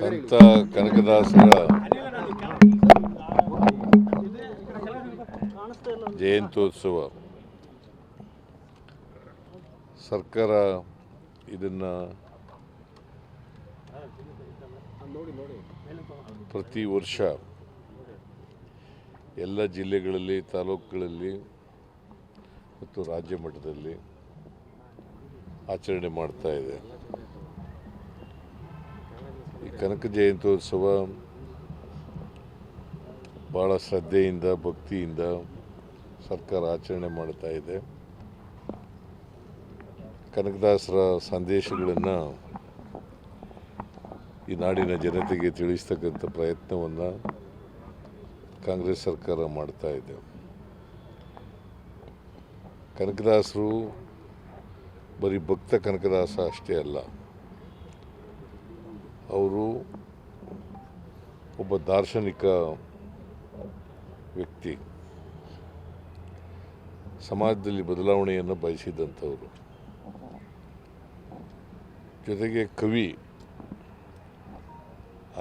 ಸಂತ ಕನಕದಾಸರ ಜಯಂತ್ಯೋತ್ಸವ ಸರ್ಕಾರ ಇದನ್ನು ಪ್ರತಿ ವರ್ಷ ಎಲ್ಲ ಜಿಲ್ಲೆಗಳಲ್ಲಿ, ತಾಲೂಕುಗಳಲ್ಲಿ ಮತ್ತು ರಾಜ್ಯ ಮಟ್ಟದಲ್ಲಿ ಆಚರಣೆ ಮಾಡ್ತಾ ಇದೆ. ಈ ಕನಕ ಜಯಂತ್ಯೋತ್ಸವ ಭಾಳ ಶ್ರದ್ಧೆಯಿಂದ, ಭಕ್ತಿಯಿಂದ ಸರ್ಕಾರ ಆಚರಣೆ ಮಾಡ್ತಾ ಇದೆ. ಕನಕದಾಸರ ಸಂದೇಶಗಳನ್ನು ಈ ನಾಡಿನ ಜನತೆಗೆ ತಿಳಿಸ್ತಕ್ಕಂಥ ಪ್ರಯತ್ನವನ್ನು ಕಾಂಗ್ರೆಸ್ ಸರ್ಕಾರ ಮಾಡ್ತಾ ಇದೆ. ಕನಕದಾಸರು ಬರೀ ಭಕ್ತ ಕನಕದಾಸ ಅಷ್ಟೇ ಅಲ್ಲ, ಅವರು ಒಬ್ಬ ದಾರ್ಶನಿಕ ವ್ಯಕ್ತಿ, ಸಮಾಜದಲ್ಲಿ ಬದಲಾವಣೆಯನ್ನು ಬಯಸಿದಂಥವರು, ಜೊತೆಗೆ ಕವಿ,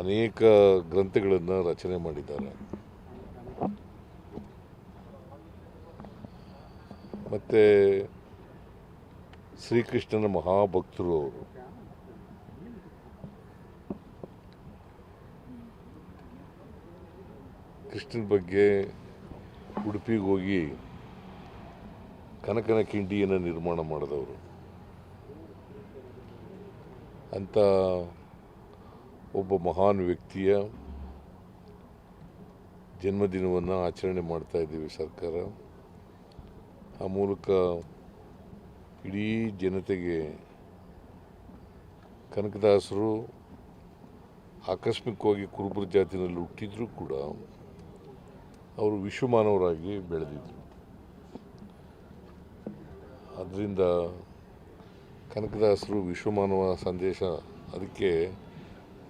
ಅನೇಕ ಗ್ರಂಥಗಳನ್ನು ರಚನೆ ಮಾಡಿದ್ದಾರೆ. ಮತ್ತು ಶ್ರೀಕೃಷ್ಣನ ಮಹಾಭಕ್ತರು ಅವರು. ಕೃಷ್ಣನ ಬಗ್ಗೆ ಉಡುಪಿಗೆ ಹೋಗಿ ಕನಕನ ಕಿಂಡಿಯನ್ನು ನಿರ್ಮಾಣ ಮಾಡಿದವರು. ಅಂಥ ಒಬ್ಬ ಮಹಾನ್ ವ್ಯಕ್ತಿಯ ಜನ್ಮದಿನವನ್ನು ಆಚರಣೆ ಮಾಡ್ತಾ ಇದ್ದೀವಿ ಸರ್ಕಾರ. ಆ ಮೂಲಕ ಇಡೀ ಜನತೆಗೆ ಕನಕದಾಸರು ಆಕಸ್ಮಿಕವಾಗಿ ಕುರುಬರ ಜಾತಿನಲ್ಲಿ ಹುಟ್ಟಿದರೂ ಕೂಡ ಅವರು ವಿಶ್ವಮಾನವರಾಗಿ ಬೆಳೆದಿದ್ದರು. ಅದರಿಂದ ಕನಕದಾಸರು ವಿಶ್ವಮಾನವ ಸಂದೇಶ, ಅದಕ್ಕೆ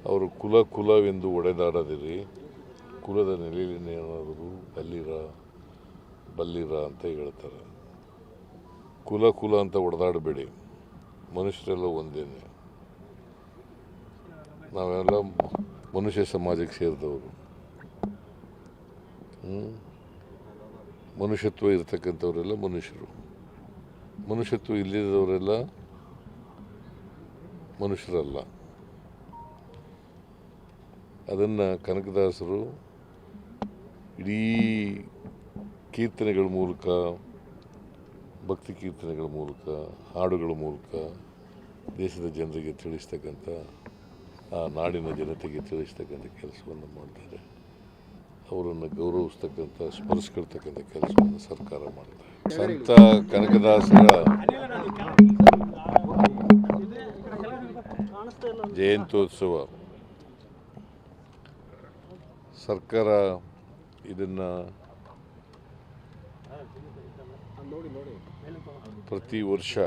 ಅವರು ಕುಲವೆಂದು ಒಡೆದಾಡದಿರಿ, ಕುಲದ ನೆಲೆಯಲ್ಲೇನಾದರೂ ಬಲ್ಲಿರ ಅಂತ ಹೇಳ್ತಾರೆ. ಕುಲ ಅಂತ ಹೊಡೆದಾಡಬೇಡಿ, ಮನುಷ್ಯರೆಲ್ಲ ಒಂದೇನೆ, ನಾವೆಲ್ಲ ಮನುಷ್ಯ ಸಮಾಜಕ್ಕೆ ಸೇರಿದವರು. ಮನುಷ್ಯತ್ವ ಇರತಕ್ಕಂಥವರೆಲ್ಲ ಮನುಷ್ಯರು, ಮನುಷ್ಯತ್ವ ಇಲ್ಲದವರೆಲ್ಲ ಮನುಷ್ಯರಲ್ಲ. ಅದನ್ನು ಕನಕದಾಸರು ಇಡೀ ಕೀರ್ತನೆಗಳ ಮೂಲಕ, ಭಕ್ತಿ ಕೀರ್ತನೆಗಳ ಮೂಲಕ, ಹಾಡುಗಳ ಮೂಲಕ ದೇಶದ ಜನರಿಗೆ ತಿಳಿಸ್ತಕ್ಕಂಥ, ಆ ನಾಡಿನ ಜನತೆಗೆ ತಿಳಿಸ್ತಕ್ಕಂಥ ಕೆಲಸವನ್ನು ಮಾಡ್ತಾರೆ. ಅವರನ್ನು ಗೌರವಿಸ್ತಕ್ಕಂಥ, ಸ್ಮರಿಸ್ಕೊಳ್ತಕ್ಕಂಥ ಕೆಲಸವನ್ನು ಸರ್ಕಾರ ಮಾಡ್ತಾರೆ. ಸಂತ ಕನಕದಾಸರ ಜಯಂತ್ಯೋತ್ಸವ ಸರ್ಕಾರ ಇದನ್ನು ಪ್ರತಿ ವರ್ಷ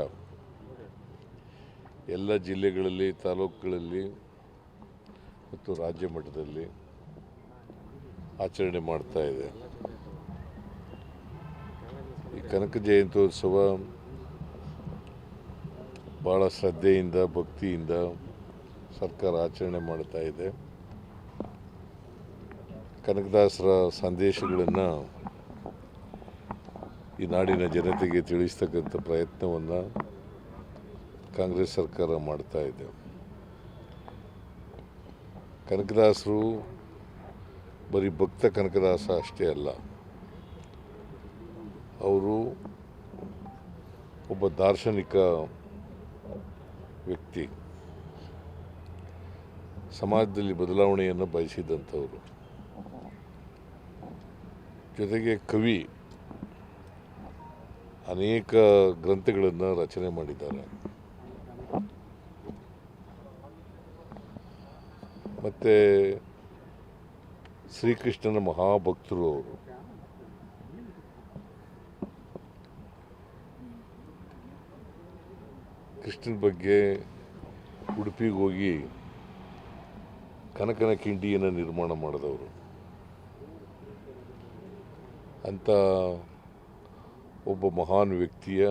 ಎಲ್ಲ ಜಿಲ್ಲೆಗಳಲ್ಲಿ, ತಾಲೂಕುಗಳಲ್ಲಿ ಮತ್ತು ರಾಜ್ಯ ಮಟ್ಟದಲ್ಲಿ ಆಚರಣೆ ಮಾಡ್ತಾ ಇದೆ. ಈ ಕನಕ ಜಯಂತ್ಯೋತ್ಸವ ಭಾಳ ಶ್ರದ್ಧೆಯಿಂದ, ಭಕ್ತಿಯಿಂದ ಸರ್ಕಾರ ಆಚರಣೆ ಮಾಡ್ತಾ ಇದೆ. ಕನಕದಾಸರ ಸಂದೇಶಗಳನ್ನು ಈ ನಾಡಿನ ಜನತೆಗೆ ತಿಳಿಸ್ತಕ್ಕಂಥ ಪ್ರಯತ್ನವನ್ನು ಕಾಂಗ್ರೆಸ್ ಸರ್ಕಾರ ಮಾಡ್ತಾ ಇದೆ. ಕನಕದಾಸರು ಬರೀ ಭಕ್ತ ಕನಕದಾಸ ಅಷ್ಟೇ ಅಲ್ಲ, ಅವರು ಒಬ್ಬ ದಾರ್ಶನಿಕ ವ್ಯಕ್ತಿ, ಸಮಾಜದಲ್ಲಿ ಬದಲಾವಣೆಯನ್ನು ಬಯಸಿದಂಥವರು, ಜೊತೆಗೆ ಕವಿ, ಅನೇಕ ಗ್ರಂಥಗಳನ್ನು ರಚನೆ ಮಾಡಿದ್ದಾರೆ. ಮತ್ತು ಶ್ರೀಕೃಷ್ಣನ ಮಹಾಭಕ್ತರು ಅವರು. ಕೃಷ್ಣನ ಬಗ್ಗೆ ಉಡುಪಿಗೆ ಹೋಗಿ ಕನಕನ ಕಿಂಡಿಯನ್ನು ನಿರ್ಮಾಣ ಮಾಡಿದವರು. ಅಂಥ ಒಬ್ಬ ಮಹಾನ್ ವ್ಯಕ್ತಿಯ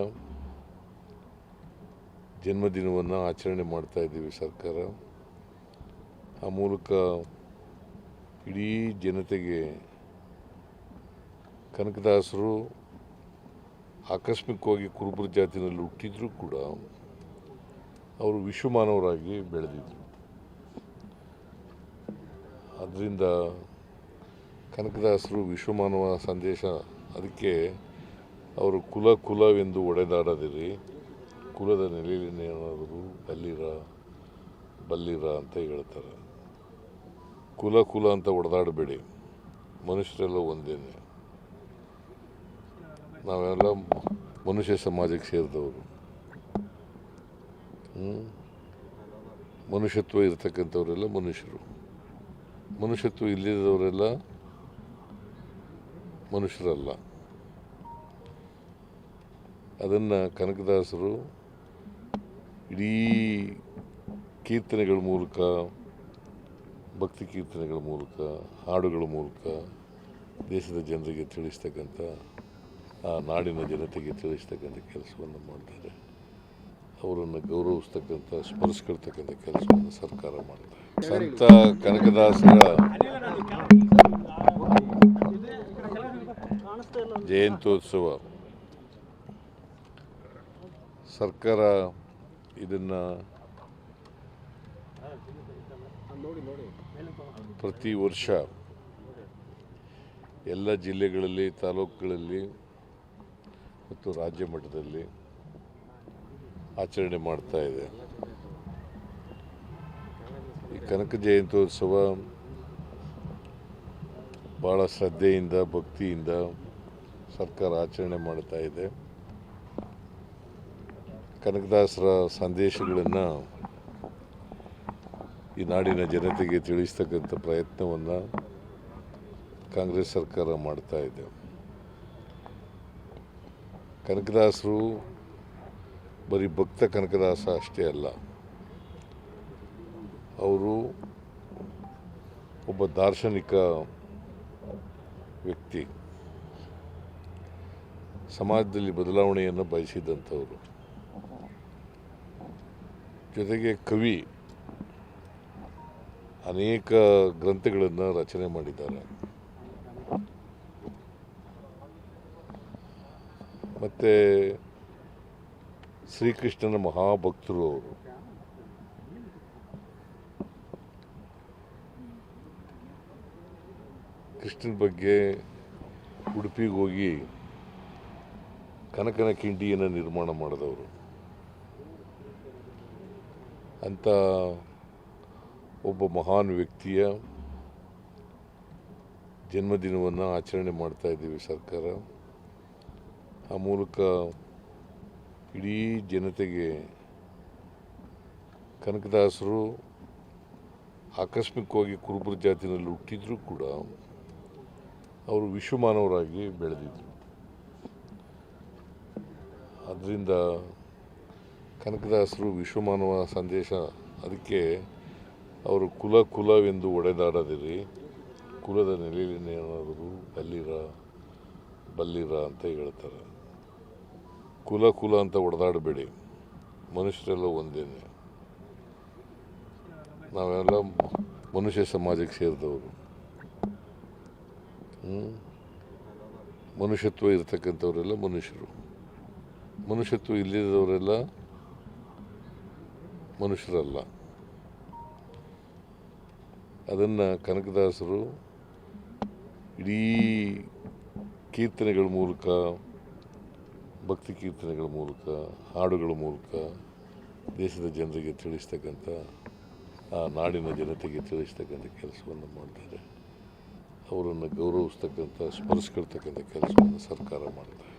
ಜನ್ಮದಿನವನ್ನು ಆಚರಣೆ ಮಾಡ್ತಾ ಇದ್ದೀವಿ ಸರ್ಕಾರ. ಆ ಮೂಲಕ ಇಡೀ ಜನತೆಗೆ ಕನಕದಾಸರು ಆಕಸ್ಮಿಕವಾಗಿ ಕುರುಬರ ಜಾತಿನಲ್ಲಿ ಹುಟ್ಟಿದರೂ ಕೂಡ ಅವರು ವಿಶ್ವಮಾನವರಾಗಿ ಬೆಳೆದಿದ್ದರು. ಅದರಿಂದ ಕನಕದಾಸರು ವಿಶ್ವಮಾನವ ಸಂದೇಶ, ಅದಕ್ಕೆ ಅವರು ಕುಲವೆಂದು ಒಡೆದಾಡದಿರಿ, ಕುಲದ ನೆಲೆಯಲ್ಲೇನಾದರೂ ಬಲ್ಲಿರ ಅಂತ ಹೇಳ್ತಾರೆ. ಕುಲ ಅಂತ ಒಡೆದಾಡಬೇಡಿ, ಮನುಷ್ಯರೆಲ್ಲ ಒಂದೇನೆ, ನಾವೆಲ್ಲ ಮನುಷ್ಯ ಸಮಾಜಕ್ಕೆ ಸೇರಿದವರು. ಮನುಷ್ಯತ್ವ ಇರತಕ್ಕಂಥವರೆಲ್ಲ ಮನುಷ್ಯರು, ಮನುಷ್ಯತ್ವ ಇಲ್ಲದವರೆಲ್ಲ ಮನುಷ್ಯರಲ್ಲ. ಅದನ್ನು ಕನಕದಾಸರು ಇಡೀ ಕೀರ್ತನೆಗಳ ಮೂಲಕ, ಭಕ್ತಿ ಕೀರ್ತನೆಗಳ ಮೂಲಕ, ಹಾಡುಗಳ ಮೂಲಕ ದೇಶದ ಜನರಿಗೆ ತಿಳಿಸ್ತಕ್ಕಂಥ, ಆ ನಾಡಿನ ಜನತೆಗೆ ತಿಳಿಸ್ತಕ್ಕಂಥ ಕೆಲಸವನ್ನು ಮಾಡ್ತಾರೆ. ಅವರನ್ನು ಗೌರವಿಸ್ತಕ್ಕಂಥ, ಸ್ಮರಿಸ್ಕೊಳ್ತಕ್ಕಂಥ ಕೆಲಸವನ್ನು ಸರ್ಕಾರ ಮಾಡ್ತಾರೆ. ಸಂತ ಕನಕದಾಸರ ಜಯಂತ್ಯೋತ್ಸವ ಸರ್ಕಾರ ಇದನ್ನು ಪ್ರತಿ ವರ್ಷ ಎಲ್ಲ ಜಿಲ್ಲೆಗಳಲ್ಲಿ, ತಾಲೂಕುಗಳಲ್ಲಿ ಮತ್ತು ರಾಜ್ಯ ಮಟ್ಟದಲ್ಲಿ ಆಚರಣೆ ಮಾಡ್ತಾ ಇದೆ. ಈ ಕನಕ ಜಯಂತ್ಯೋತ್ಸವ ಭಾಳ ಶ್ರದ್ಧೆಯಿಂದ, ಭಕ್ತಿಯಿಂದ ಸರ್ಕಾರ ಆಚರಣೆ ಮಾಡ್ತಾ ಇದೆ. ಕನಕದಾಸರ ಸಂದೇಶಗಳನ್ನು ಈ ನಾಡಿನ ಜನತೆಗೆ ತಿಳಿಸ್ತಕ್ಕಂಥ ಪ್ರಯತ್ನವನ್ನು ಕಾಂಗ್ರೆಸ್ ಸರ್ಕಾರ ಮಾಡ್ತಾ ಇದೆ. ಕನಕದಾಸರು ಬರೀ ಭಕ್ತ ಕನಕದಾಸ ಅಷ್ಟೇ ಅಲ್ಲ, ಅವರು ಒಬ್ಬ ದಾರ್ಶನಿಕ ವ್ಯಕ್ತಿ, ಸಮಾಜದಲ್ಲಿ ಬದಲಾವಣೆಯನ್ನು ಬಯಸಿದಂಥವರು, ಜೊತೆಗೆ ಕವಿ, ಅನೇಕ ಗ್ರಂಥಗಳನ್ನು ರಚನೆ ಮಾಡಿದ್ದಾರೆ. ಮತ್ತು ಶ್ರೀಕೃಷ್ಣನ ಮಹಾಭಕ್ತರು ಅವರು. ಕೃಷ್ಣನ ಬಗ್ಗೆ ಉಡುಪಿಗೆ ಹೋಗಿ ಕನಕನ ಕಿಂಡಿಯನ್ನು ನಿರ್ಮಾಣ ಮಾಡಿದವರು. ಅಂಥ ಒಬ್ಬ ಮಹಾನ್ ವ್ಯಕ್ತಿಯ ಜನ್ಮದಿನವನ್ನು ಆಚರಣೆ ಮಾಡ್ತಾ ಇದ್ದೀವಿ ಸರ್ಕಾರ. ಆ ಮೂಲಕ ಇಡೀ ಜನತೆಗೆ ಕನಕದಾಸರು ಆಕಸ್ಮಿಕವಾಗಿ ಕುರುಬರ ಜಾತಿನಲ್ಲಿ ಹುಟ್ಟಿದರೂ ಕೂಡ ಅವರು ವಿಶ್ವಮಾನವರಾಗಿ ಬೆಳೆದಿದ್ದರು. ಅದರಿಂದ ಕನಕದಾಸರು ವಿಶ್ವಮಾನವ ಸಂದೇಶ, ಅದಕ್ಕೆ ಅವರು ಕುಲವೆಂದು ಒಡೆದಾಡದಿರಿ, ಕುಲದ ನೆಲೆಯಲ್ಲೇನಾದರೂ ಬಲ್ಲಿರ ಅಂತ ಹೇಳ್ತಾರೆ. ಕುಲ ಅಂತ ಒಡೆದಾಡಬೇಡಿ, ಮನುಷ್ಯರೆಲ್ಲ ಒಂದೇನೆ, ನಾವೆಲ್ಲ ಮನುಷ್ಯ ಸಮಾಜಕ್ಕೆ ಸೇರಿದವರು. ಮನುಷ್ಯತ್ವ ಇರತಕ್ಕಂಥವರೆಲ್ಲ ಮನುಷ್ಯರು, ಮನುಷ್ಯತ್ವ ಇಲ್ಲದವರೆಲ್ಲ ಮನುಷ್ಯರಲ್ಲ. ಅದನ್ನು ಕನಕದಾಸರು ಇಡೀ ಕೀರ್ತನೆಗಳ ಮೂಲಕ, ಭಕ್ತಿ ಕೀರ್ತನೆಗಳ ಮೂಲಕ, ಹಾಡುಗಳ ಮೂಲಕ ದೇಶದ ಜನರಿಗೆ ತಿಳಿಸ್ತಕ್ಕಂಥ, ಆ ನಾಡಿನ ಜನತೆಗೆ ತಿಳಿಸ್ತಕ್ಕಂಥ ಕೆಲಸವನ್ನು ಮಾಡ್ತಾರೆ. ಅವರನ್ನು ಗೌರವಿಸ್ತಕ್ಕಂಥ, ಸ್ಮರಿಸ್ಕೊಳ್ತಕ್ಕಂಥ ಕೆಲಸವನ್ನು ಸರ್ಕಾರ ಮಾಡ್ತಾರೆ.